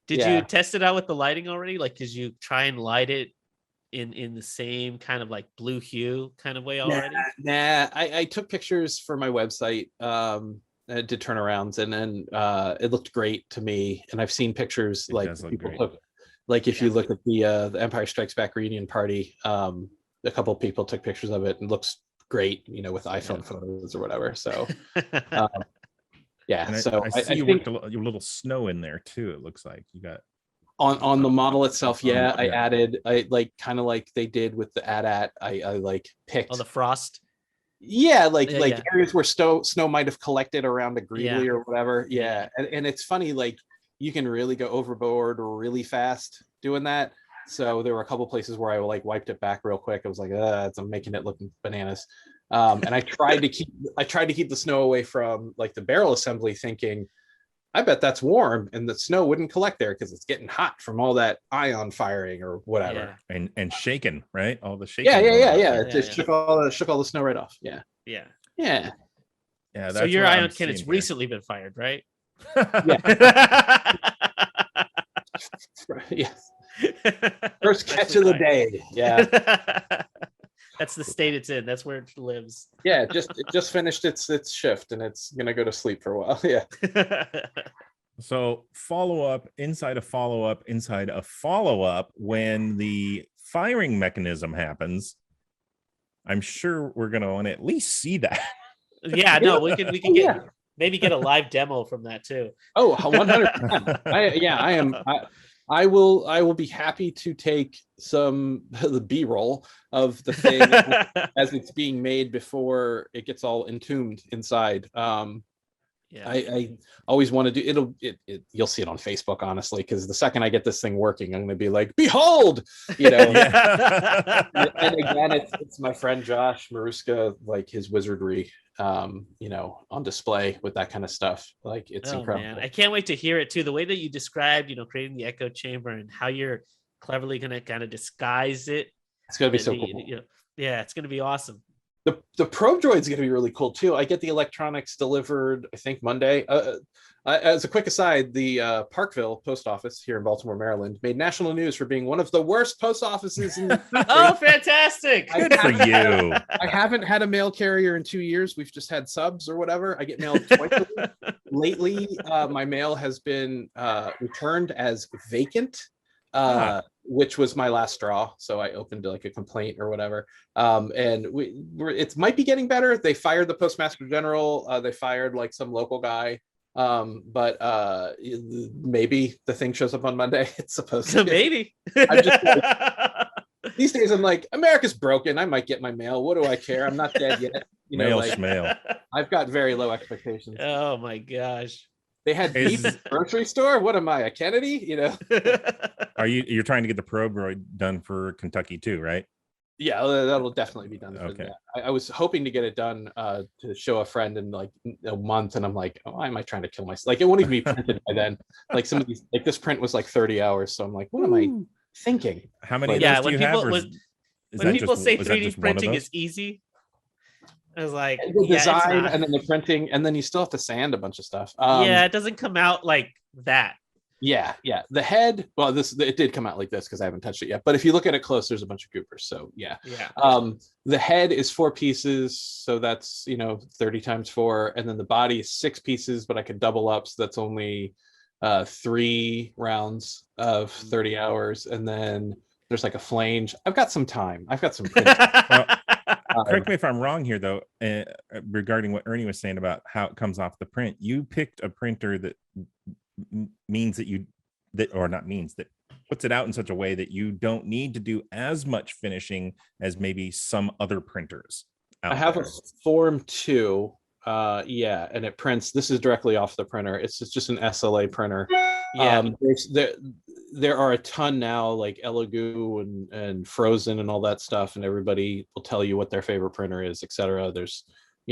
Did you test it out with the lighting already? Like, did you try and light it in the same kind of like blue hue kind of way already?
Nah. I took pictures for my website. I did turnarounds, and then it looked great to me. And I've seen pictures like people took, like if you look at the Empire Strikes Back reunion party, a couple of people took pictures of it, and looks great, with iPhone photos or whatever. So,
So I see you worked a little snow in there too. It looks like you got
on the model itself. I added, kind of like they did with the AT-AT. I like picked
the frost.
Areas where snow might have collected around a greebly or whatever. And it's funny, like you can really go overboard really fast doing that. So there were a couple places where I like wiped it back real quick. I was like, I'm making it look bananas. And I tried to keep the snow away from like the barrel assembly, thinking, I bet that's warm and the snow wouldn't collect there because it's getting hot from all that ion firing or whatever.
And shaking, right? All the shaking.
It shook all the snow right off.
Yeah.
That's
so your ion cannon's recently been fired, right?
Yes. First catch of the day. Yeah.
That's the state it's in. That's where it lives.
Yeah, it just finished its shift and it's gonna go to sleep for a while. Yeah.
So follow-up inside a follow-up inside a follow-up, when the firing mechanism happens, I'm sure we're gonna want to at least see that.
Yeah, no, we can get maybe get a live demo from that too.
Oh, 100%. I will be happy to take some the B-roll of the thing as it's being made before it gets all entombed inside. I always want to do you'll see it on Facebook, honestly, because the second I get this thing working, I'm going to be like, behold, and again, it's my friend Josh Maruska, like his wizardry, on display with that kind of stuff. Like, it's incredible.
Man. I can't wait to hear it too. The way that you described, creating the echo chamber and how you're cleverly going to kind of disguise it.
It's going to be so cool.
Yeah, it's going to be awesome.
The probe droid's going to be really cool too. I get the electronics delivered, I think, Monday. As a quick aside, the Parkville post office here in Baltimore, Maryland, made national news for being one of the worst post offices in the country.
Oh, fantastic!
Good for you.
I haven't had a mail carrier in 2 years. We've just had subs or whatever. I get mail twice a week. Lately, my mail has been returned as vacant. Which was my last straw. So I opened like a complaint or whatever. And it might be getting better. They fired the postmaster general. They fired like some local guy. But maybe the thing shows up on Monday. It's supposed to.
Maybe.
These days I'm like, America's broken. I might get my mail. What do I care? I'm not dead yet.
Mail.
I've got very low expectations.
Oh my gosh.
They had beef at the grocery store. What am I, a Kennedy?
You're trying to get the probe droid done for Kentucky too, right?
Yeah, that'll definitely be done.
Okay.
I was hoping to get it done to show a friend in like a month, and I'm like, oh, why am I trying to kill myself? Like, it won't even be printed by then. Like, some of these, like this print was like 30 hours, so I'm like, what am I thinking?
How many? When
people say 3D printing is easy, I was like,
the design and then the printing, and then you still have to sand a bunch of stuff.
It doesn't come out like that.
Yeah. The head, well, it did come out like this because I haven't touched it yet. But if you look at it close, there's a bunch of goopers. So yeah. The head is 4 pieces, so that's 30 times 4, and then the body is 6 pieces, but I could double up, so that's only 3 rounds of 30 hours, and then there's like a flange. I've got some time. I've got some printing.
Correct me if I'm wrong here, though, regarding what Ernie was saying about how it comes off the print. You picked a printer that puts it out in such a way that you don't need to do as much finishing as maybe some other printers.
I have a Form 2. And it prints. This is directly off the printer. It's just an SLA printer. Yeah. There are a ton now, like Elegoo and Frozen and all that stuff, and everybody will tell you what their favorite printer is, etc. There's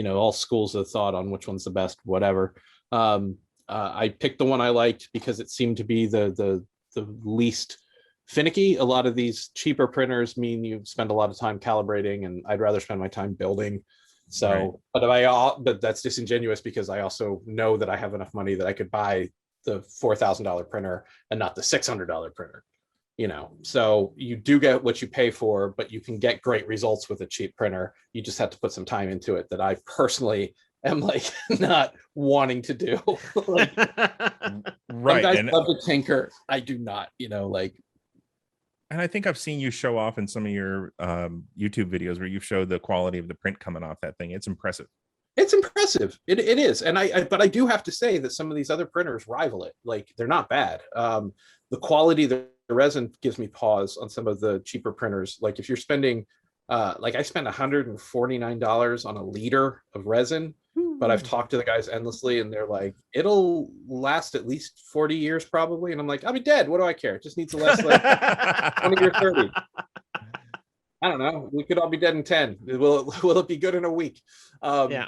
all schools of thought on which one's the best, whatever. I picked the one I liked because it seemed to be the least finicky. A lot of these cheaper printers mean you spend a lot of time calibrating, and I'd rather spend my time building. So, right. But that's disingenuous because I also know that I have enough money that I could buy the $4,000 printer and not the $600 printer. So you do get what you pay for, but you can get great results with a cheap printer. You just have to put some time into it that I personally am like not wanting to do. Like,
right.
Some guys love to tinker. I do not,
And I think I've seen you show off in some of your YouTube videos where you've showed the quality of the print coming off that thing. It's impressive.
It's impressive. It is. And but I do have to say that some of these other printers rival it. Like, they're not bad. The quality of the resin gives me pause on some of the cheaper printers. Like, if you're spending, I spent $149 on a liter of resin, but I've talked to the guys endlessly and they're like, it'll last at least 40 years probably. And I'm like, I'll be dead. What do I care? It just needs to last like 20 or 30. I don't know. We could all be dead in 10. Will it be good in a week?
Yeah.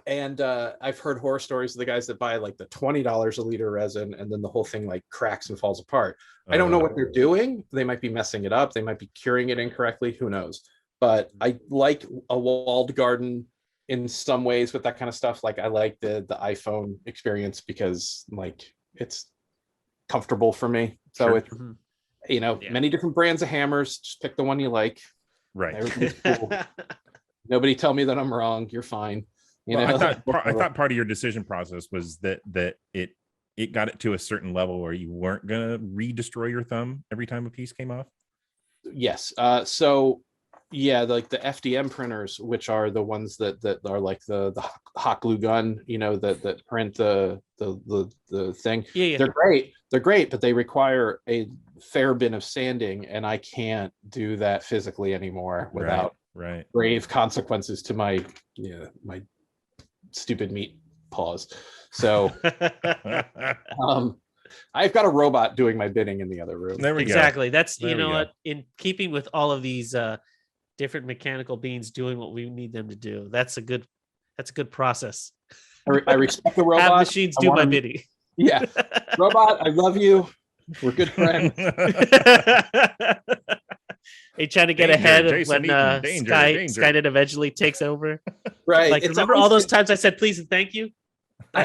And I've heard horror stories of the guys that buy like the $20 a liter resin, and then the whole thing like cracks and falls apart. I don't know what they're doing. They might be messing it up. They might be curing it incorrectly. Who knows? But I like a walled garden in some ways with that kind of stuff. Like, I like the iPhone experience because like it's comfortable for me. So Many different brands of hammers. Just pick the one you like.
Right.
Everything's cool. Nobody tell me that I'm wrong. You're fine.
I thought part of your decision process was that it got it to a certain level where you weren't gonna re-destroy your thumb every time a piece came off.
Yes. So yeah, like the FDM printers, which are the ones that are like the hot glue gun, that print the thing.
Yeah.
They're great, but they require a fair bit of sanding, and I can't do that physically anymore without grave consequences to my stupid meat paws. So I've got a robot doing my bidding in the other room.
There we
exactly.
go.
That's what, in keeping with all of these different mechanical beings doing what we need them to do. That's a good process.
I respect the robot.
Have machines do my bidding.
Yeah. Robot, I love you. We're good friends.
They trying to get ahead of when Skynet eventually takes over.
Right.
Like, remember all those times I said please and thank you?
I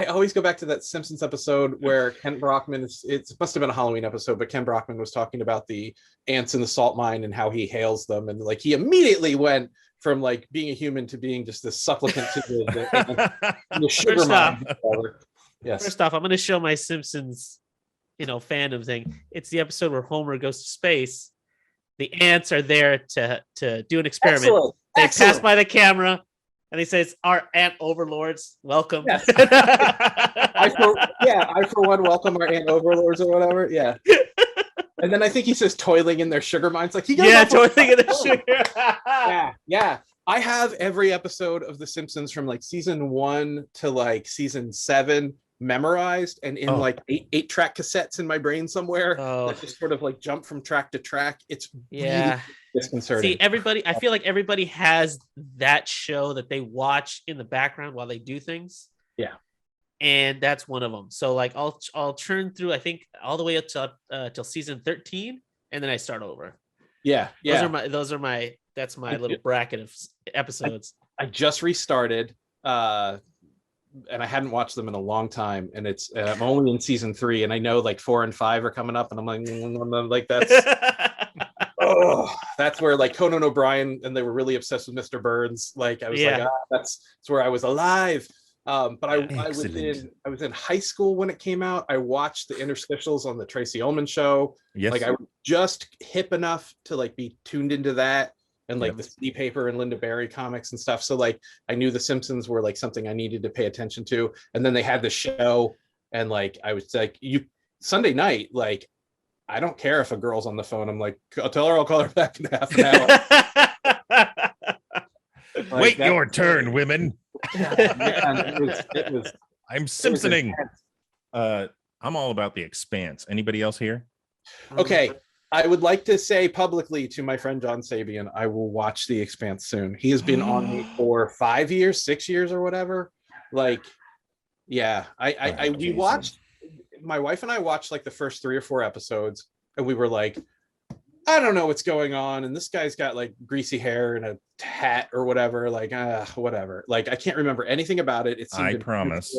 always go back to that Simpsons episode where Ken Brockman, it must have been a Halloween episode, but Ken Brockman was talking about the ants in the salt mine and how he hails them. And like, he immediately went from like being a human to being just this supplicant to the sugar mine. Yes.
First off, I'm going to show my Simpsons, fandom thing. It's the episode where Homer goes to space. The ants are there to do an experiment. They pass by the camera. And he says, "Our ant overlords, welcome."
Yes. I for one welcome our ant overlords or whatever. Yeah. And then I think he says toiling in their sugar mines. Like
toiling in their sugar.
Yeah. I have every episode of The Simpsons from like season 1 to like season 7 memorized and in like 8-track cassettes in my brain somewhere that just sort of like jump from track to track. It's really disconcerting.
See, I feel like everybody has that show that they watch in the background while they do things.
Yeah. And
that's one of them. So like I'll churn through, I think, all the way up to till season 13, and then I start over.
Yeah.
That's my little bracket of episodes.
I just restarted and I hadn't watched them in a long time, and it's I'm only in season 3, and I know like 4 and 5 are coming up, and I'm like that's that's where like Conan O'Brien, and they were really obsessed with Mr. Burns. Like I was that's where I was alive. But I was in high school when it came out. I watched the interstitials on the Tracy Ullman show.
Yes.
Like I was just hip enough to like be tuned into that. And like the City Paper and Linda Barry comics and stuff. So like I knew the Simpsons were like something I needed to pay attention to. And then they had the show, and like I was like, Sunday night, like I don't care if a girl's on the phone. I'm like, I'll call her back in half an hour.
Wait your turn, women.
It was
I'm Simpsoning. I'm all about The Expanse. Anybody else here?
Okay. I would like to say publicly to my friend John Sabian, I will watch The Expanse soon. He has been on me for 5 years, 6 years or whatever. Like, yeah, we watched, my wife and I watched like the first 3 or 4 episodes, and we were like, I don't know what's going on. And this guy's got like greasy hair and a hat or whatever. Like, whatever. Like, I can't remember anything about it.
I promise.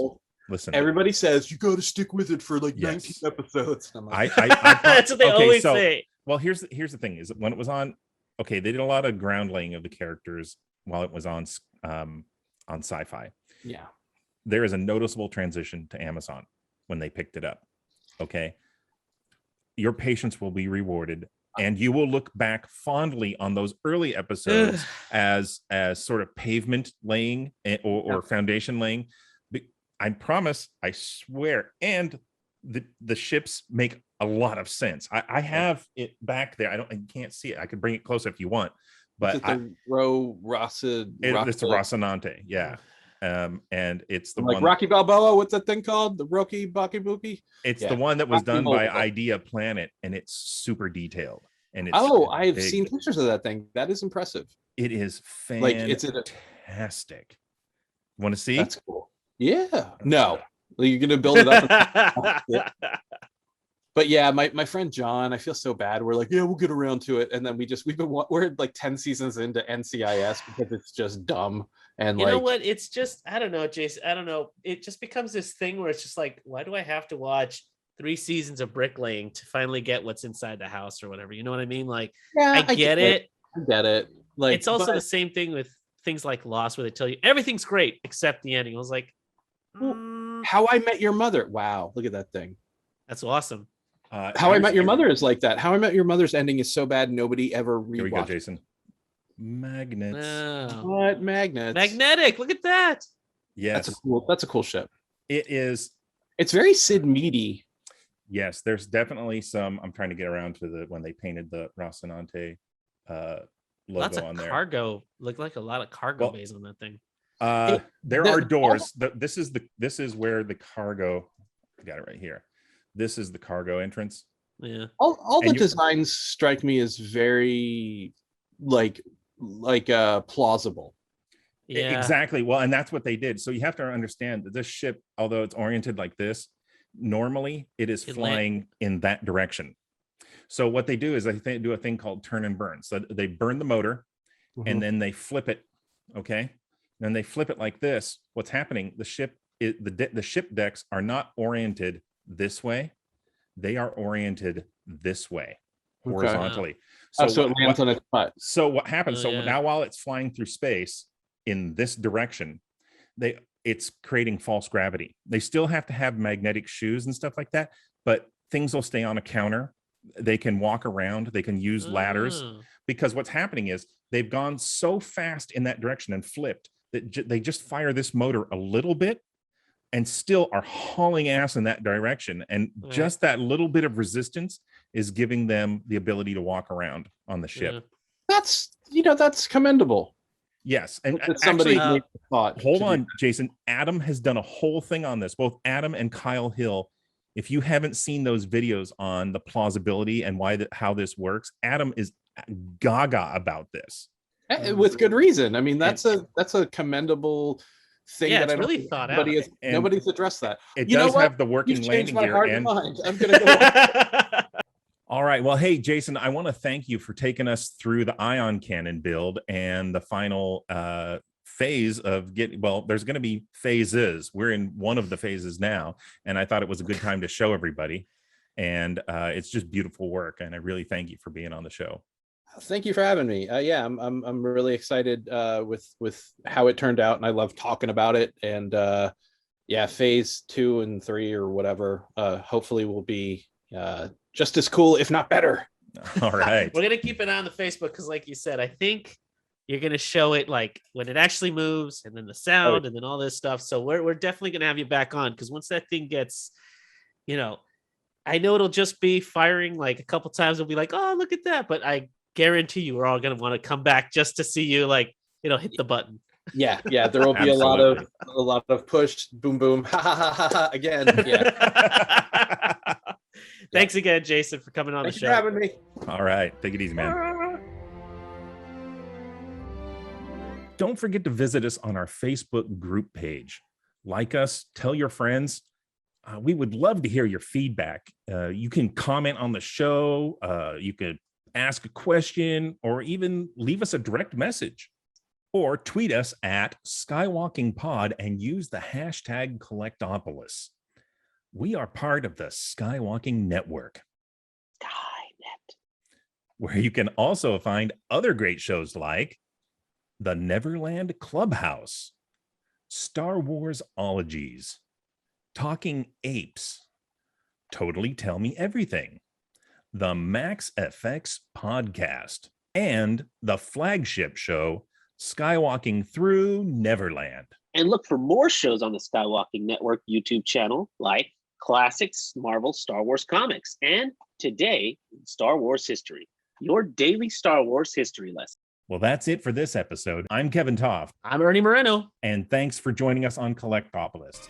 Listen,
everybody says you got to stick with it for like 19 episodes. I'm like,
that's what they always say.
Well, here's the thing: is when it was on, they did a lot of ground laying of the characters while it was on Sci-Fi.
Yeah,
there is a noticeable transition to Amazon when they picked it up. Okay, your patience will be rewarded, and you will look back fondly on those early episodes as sort of pavement laying or foundation laying. I promise, I swear, and the ships make a lot of sense. I have it back there. I can't see it. I could bring it closer if you want, but
it's the
Rocinante, yeah. And it's the
like
one
Rocky Balboa. What's that thing called? The Rocky Baki Bookie.
It's the one that was done by Idea Planet, and it's super detailed. And it's
I've seen pictures of that thing. That is impressive.
It is fantastic. Want to see?
That's cool. Yeah. No. You're gonna build it up. But yeah, my friend John, I feel so bad. We're like, yeah, we'll get around to it, and then we're like 10 seasons into NCIS because it's just dumb. And
you know what? It's just, I don't know, Jason. I don't know. It just becomes this thing where it's just like, why do I have to watch 3 seasons of bricklaying to finally get what's inside the house or whatever. You know what I mean? Like,
Yeah,
I get it.
I get it. Like,
It's also the same thing with things like Lost, where they tell you everything's great except the ending. I was like,
How I Met Your Mother. Wow, look at that thing.
that's awesome.
How I Met Your Mother is like that. How I Met Your Mother's ending is so bad nobody ever rewatched.
Here we go, Jason. Magnets.
Oh.
What magnets?
Magnetic. Look at that.
Yes,
That's a cool ship.
it is.
It's very Sid Meady.
Yes, there's definitely some. I'm trying to get around to when they painted the Rocinante logo
Lots of
on there.
cargo. Look like a lot of cargo bays on that thing.
There are doors. This is where the cargo. I got it right here. This is the cargo entrance.
Yeah.
All the designs strike me as very like plausible.
Yeah.
Exactly. Well, and that's what they did. So you have to understand that this ship, although it's oriented like this, normally it is flying in that direction. So what they do is they do a thing called turn and burn. So they burn the motor and then they flip it. Okay. Then they flip it like this. What's happening? The ship decks are not oriented this way. They are oriented this way, horizontally.
Okay. So it lands on its butt.
So what happens? Now while it's flying through space in this direction, it's creating false gravity. They still have to have magnetic shoes and stuff like that, but things will stay on a counter. They can walk around. They can use ladders, because what's happening is they've gone so fast in that direction and flipped that they just fire this motor a little bit and still are hauling ass in that direction. And just that little bit of resistance is giving them the ability to walk around on the ship.
That's commendable.
Yes. And
somebody
actually, hold on, Jason. Adam has done a whole thing on this, both Adam and Kyle Hill. If you haven't seen those videos on the plausibility and how this works, Adam is gaga about this.
With good reason. I mean, that's a commendable thing that I don't
really thought out.
Nobody's addressed that.
It does have the working landing gear.
And mind. I'm gonna go.
All right. Well, hey, Jason, I want to thank you for taking us through the ion cannon build and the final phase of there's going to be phases. We're in one of the phases now, and I thought it was a good time to show everybody. And it's just beautiful work, and I really thank you for being on the show.
Thank you for having me. Yeah, I'm really excited with how it turned out, and I love talking about it. And phase 2 and 3 or whatever, hopefully will be just as cool, if not better.
All right.
We're gonna keep it on the Facebook because, like you said, I think you're gonna show it like when it actually moves, and then the sound, and then all this stuff. So we're definitely gonna have you back on, because once that thing gets, I know it'll just be firing like a couple times. We'll be like, oh, look at that, but I guarantee you we're all going to want to come back just to see you hit the button.
Yeah, there will be a lot of push, boom boom, ha ha ha ha, ha again. Yeah.
Thanks again, Jason, for coming on the show.
Thanks for having me.
All right, take it easy, man. Don't forget to visit us on our Facebook group page. Like us, tell your friends. We would love to hear your feedback. You can comment on the show. You could ask a question, or even leave us a direct message, or tweet us at skywalkingpod and use the hashtag Collect-Opolis. We are part of the Skywalking Network,
Skynet,
where you can also find other great shows like the Neverland Clubhouse, Star Wars Ologies, Talking Apes, Totally Tell Me Everything, the Max FX podcast, and the flagship show, Skywalking Through Neverland.
And look for more shows on the Skywalking Network YouTube channel, like Classics Marvel Star Wars Comics, and Today in Star Wars History, your daily Star Wars history lesson.
Well, that's it for this episode. I'm Kevin Toft.
I'm Ernie Moreno.
And thanks for joining us on Collect-Opolis.